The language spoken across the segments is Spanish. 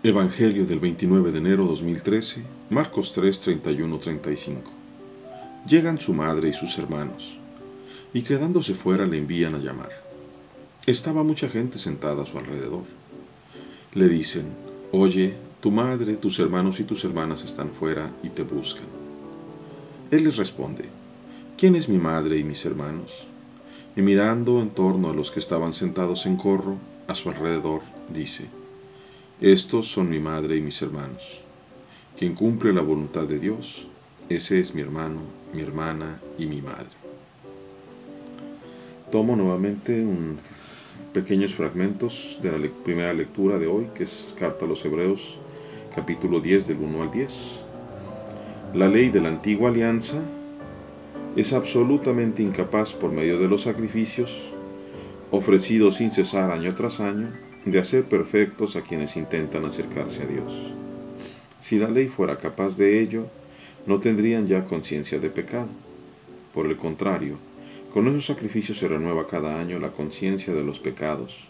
Evangelio del 29 de enero 2013, Marcos 3, 31-35. Llegan su madre y sus hermanos, y quedándose fuera le envían a llamar. Estaba mucha gente sentada a su alrededor. Le dicen: oye, tu madre, tus hermanos y tus hermanas están fuera y te buscan. Él les responde: ¿quién es mi madre y mis hermanos? Y mirando en torno a los que estaban sentados en corro a su alrededor, dice: estos son mi madre y mis hermanos. Quien cumple la voluntad de Dios, ese es mi hermano, mi hermana y mi madre. Tomo nuevamente pequeños fragmentos de la primera lectura de hoy, que es Carta a los Hebreos, capítulo 10, del 1 al 10. La ley de la antigua alianza es absolutamente incapaz, por medio de los sacrificios ofrecidos sin cesar año tras año, de hacer perfectos a quienes intentan acercarse a Dios. Si la ley fuera capaz de ello, no tendrían ya conciencia de pecado. Por el contrario, con esos sacrificios se renueva cada año la conciencia de los pecados,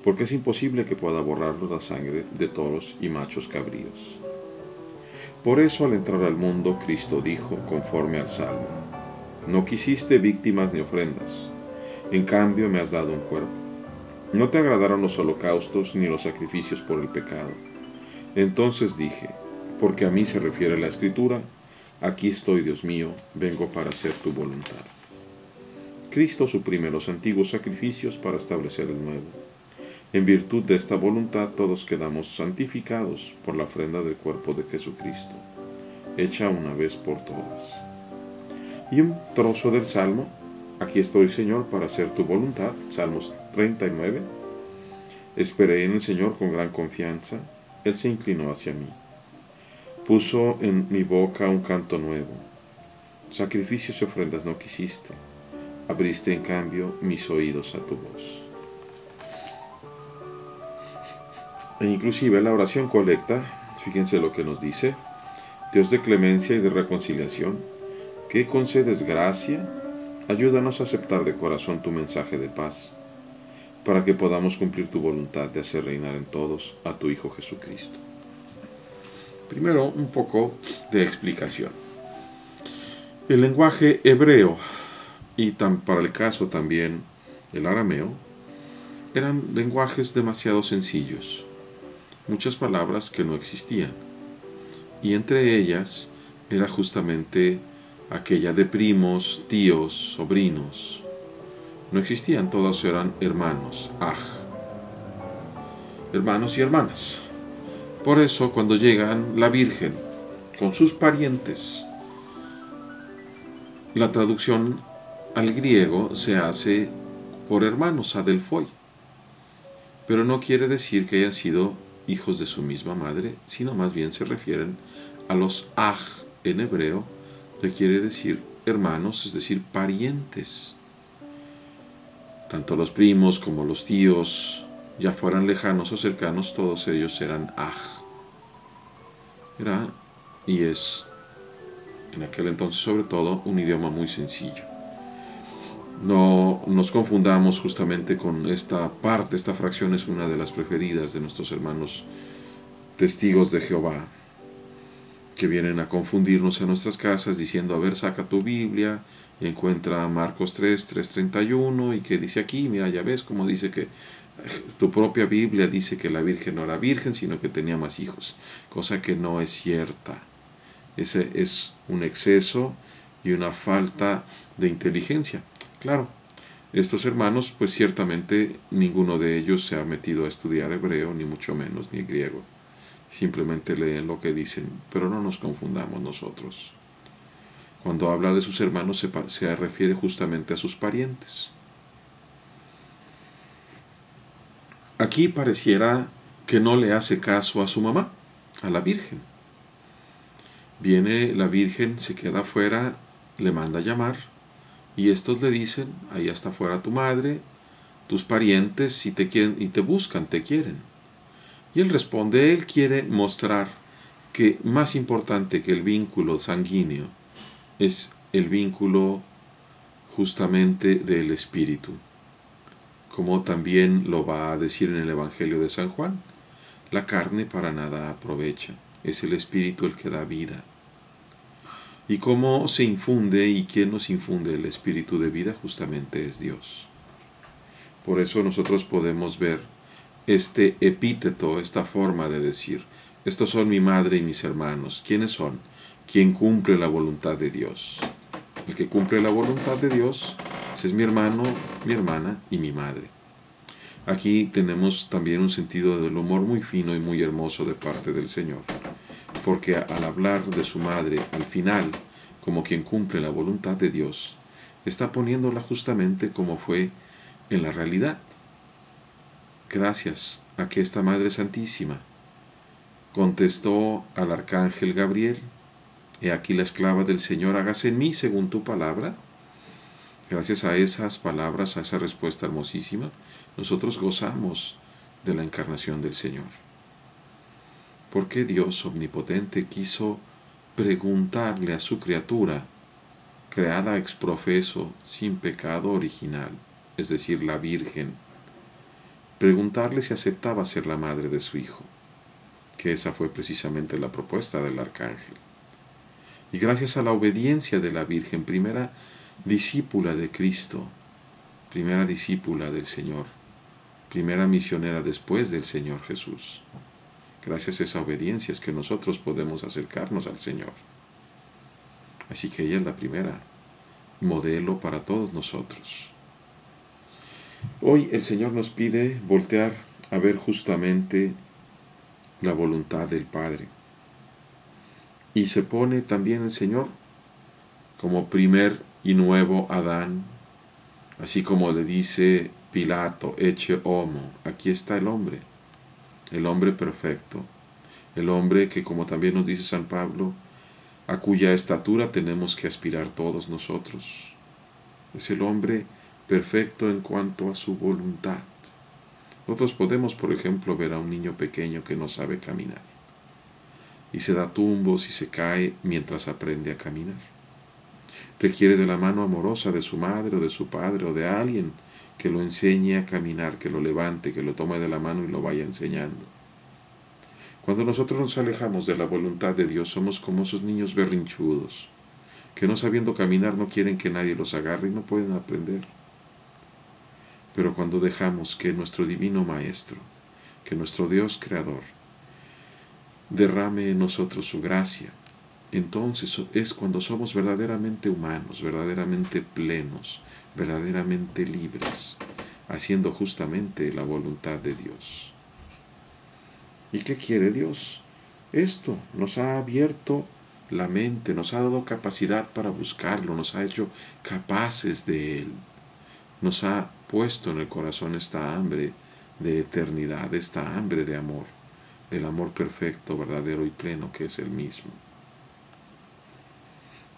porque es imposible que pueda borrarlos la sangre de toros y machos cabríos. Por eso, al entrar al mundo, Cristo dijo, conforme al Salmo: no quisiste víctimas ni ofrendas, en cambio me has dado un cuerpo. No te agradaron los holocaustos ni los sacrificios por el pecado. Entonces dije: porque a mí se refiere la Escritura, aquí estoy, Dios mío, vengo para hacer tu voluntad. Cristo suprime los antiguos sacrificios para establecer el nuevo. En virtud de esta voluntad todos quedamos santificados por la ofrenda del cuerpo de Jesucristo, hecha una vez por todas. Y un trozo del Salmo: aquí estoy, Señor, para hacer tu voluntad. Salmos 39. Esperé en el Señor con gran confianza. Él se inclinó hacia mí. Puso en mi boca un canto nuevo. Sacrificios y ofrendas no quisiste. Abriste en cambio mis oídos a tu voz. E inclusive la oración colecta, fíjense lo que nos dice: Dios de clemencia y de reconciliación, que concedes gracia, ayúdanos a aceptar de corazón tu mensaje de paz, para que podamos cumplir tu voluntad de hacer reinar en todos a tu Hijo Jesucristo. Primero, un poco de explicación. El lenguaje hebreo y para el caso también el arameo eran lenguajes demasiado sencillos, muchas palabras que no existían, y entre ellas era justamente aquella de primos, tíos, sobrinos. No existían, todos eran hermanos, hermanos y hermanas. Por eso, cuando llegan la Virgen con sus parientes, la traducción al griego se hace por hermanos, adelphoi, pero no quiere decir que hayan sido hijos de su misma madre, sino más bien se refieren a los en hebreo, que quiere decir hermanos, es decir, parientes. Tanto los primos como los tíos, ya fueran lejanos o cercanos, todos ellos eran Era y es, en aquel entonces sobre todo, un idioma muy sencillo. No nos confundamos justamente con esta parte. Esta fracción es una de las preferidas de nuestros hermanos testigos de Jehová, que vienen a confundirnos en nuestras casas diciendo: a ver, saca tu Biblia y encuentra Marcos 3, 3:31, y que dice aquí, mira, ya ves cómo dice que tu propia Biblia dice que la Virgen no era virgen, sino que tenía más hijos, cosa que no es cierta. Ese es un exceso y una falta de inteligencia. Claro, estos hermanos, pues ciertamente ninguno de ellos se ha metido a estudiar hebreo, ni mucho menos, ni griego. Simplemente leen lo que dicen, pero no nos confundamos nosotros. Cuando habla de sus hermanos se refiere justamente a sus parientes. Aquí pareciera que no le hace caso a su mamá, a la Virgen. Viene la Virgen, se queda afuera, le manda a llamar, y estos le dicen: ahí está afuera tu madre, tus parientes, si te quieren y te buscan, te quieren. Y él responde: él quiere mostrar que más importante que el vínculo sanguíneo es el vínculo justamente del Espíritu, como también lo va a decir en el Evangelio de San Juan. La carne para nada aprovecha, es el Espíritu el que da vida. ¿Y cómo se infunde y quién nos infunde el Espíritu de vida? Justamente es Dios. Por eso nosotros podemos ver este epíteto, esta forma de decir, estos son mi madre y mis hermanos. ¿Quiénes son? Quien cumple la voluntad de Dios. El que cumple la voluntad de Dios es mi hermano, mi hermana y mi madre. Aquí tenemos también un sentido del humor muy fino y muy hermoso de parte del Señor, porque al hablar de su madre al final, como quien cumple la voluntad de Dios, está poniéndola justamente como fue en la realidad. Gracias a que esta Madre Santísima contestó al arcángel Gabriel, he aquí la esclava del Señor, hágase en mí según tu palabra. Gracias a esas palabras, a esa respuesta hermosísima, nosotros gozamos de la encarnación del Señor. ¿Por qué Dios omnipotente quiso preguntarle a su criatura, creada ex profeso, sin pecado original, es decir, la Virgen, preguntarle si aceptaba ser la madre de su Hijo? Que esa fue precisamente la propuesta del arcángel. Y gracias a la obediencia de la Virgen, primera discípula de Cristo, primera discípula del Señor, primera misionera después del Señor Jesús, gracias a esa obediencia es que nosotros podemos acercarnos al Señor. Así que ella es la primera modelo para todos nosotros. Hoy el Señor nos pide voltear a ver justamente la voluntad del Padre. Y se pone también el Señor como primer y nuevo Adán, así como le dice Pilato, ecce homo, aquí está el hombre perfecto, el hombre que, como también nos dice San Pablo, a cuya estatura tenemos que aspirar todos nosotros. Es el hombre perfecto en cuanto a su voluntad. Nosotros podemos, por ejemplo, ver a un niño pequeño que no sabe caminar y se da tumbos y se cae mientras aprende a caminar. Requiere de la mano amorosa de su madre o de su padre o de alguien que lo enseñe a caminar, que lo levante, que lo tome de la mano y lo vaya enseñando. Cuando nosotros nos alejamos de la voluntad de Dios, somos como esos niños berrinchudos, que no sabiendo caminar no quieren que nadie los agarre y no pueden aprender. Pero cuando dejamos que nuestro divino Maestro, que nuestro Dios Creador, derrame en nosotros su gracia, entonces es cuando somos verdaderamente humanos, verdaderamente plenos, verdaderamente libres, haciendo justamente la voluntad de Dios. ¿Y qué quiere Dios? Esto nos ha abierto la mente, nos ha dado capacidad para buscarlo, nos ha hecho capaces de Él, nos ha puesto en el corazón esta hambre de eternidad, esta hambre de amor, del amor perfecto, verdadero y pleno que es Él mismo.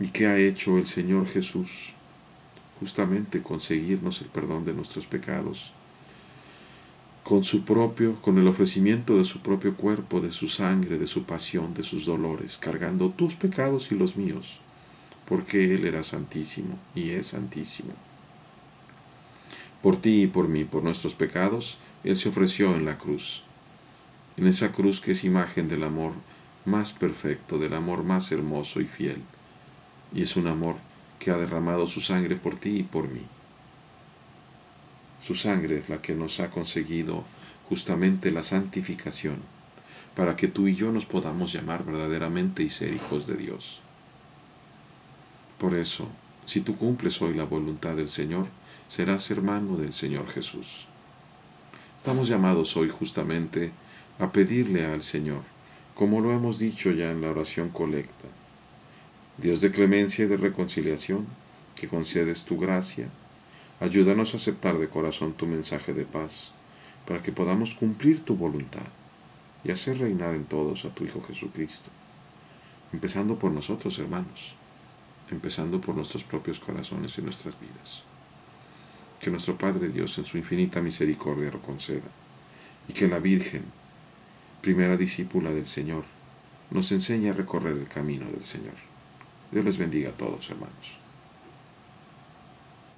¿Y qué ha hecho el Señor Jesús? Justamente conseguirnos el perdón de nuestros pecados, con el ofrecimiento de su propio cuerpo, de su sangre, de su pasión, de sus dolores, cargando tus pecados y los míos, porque Él era santísimo y es santísimo. Por ti y por mí, por nuestros pecados, Él se ofreció en la cruz, en esa cruz que es imagen del amor más perfecto, del amor más hermoso y fiel, y es un amor que ha derramado su sangre por ti y por mí. Su sangre es la que nos ha conseguido justamente la santificación, para que tú y yo nos podamos llamar verdaderamente y ser hijos de Dios. Por eso, si tú cumples hoy la voluntad del Señor, serás hermano del Señor Jesús. Estamos llamados hoy justamente a pedirle al Señor, como lo hemos dicho ya en la oración colecta, Dios de clemencia y de reconciliación, que concedes tu gracia, ayúdanos a aceptar de corazón tu mensaje de paz, para que podamos cumplir tu voluntad y hacer reinar en todos a tu Hijo Jesucristo, empezando por nosotros, hermanos, empezando por nuestros propios corazones y nuestras vidas. Que nuestro Padre Dios en su infinita misericordia lo conceda, y que la Virgen, primera discípula del Señor, nos enseñe a recorrer el camino del Señor. Dios les bendiga a todos, hermanos.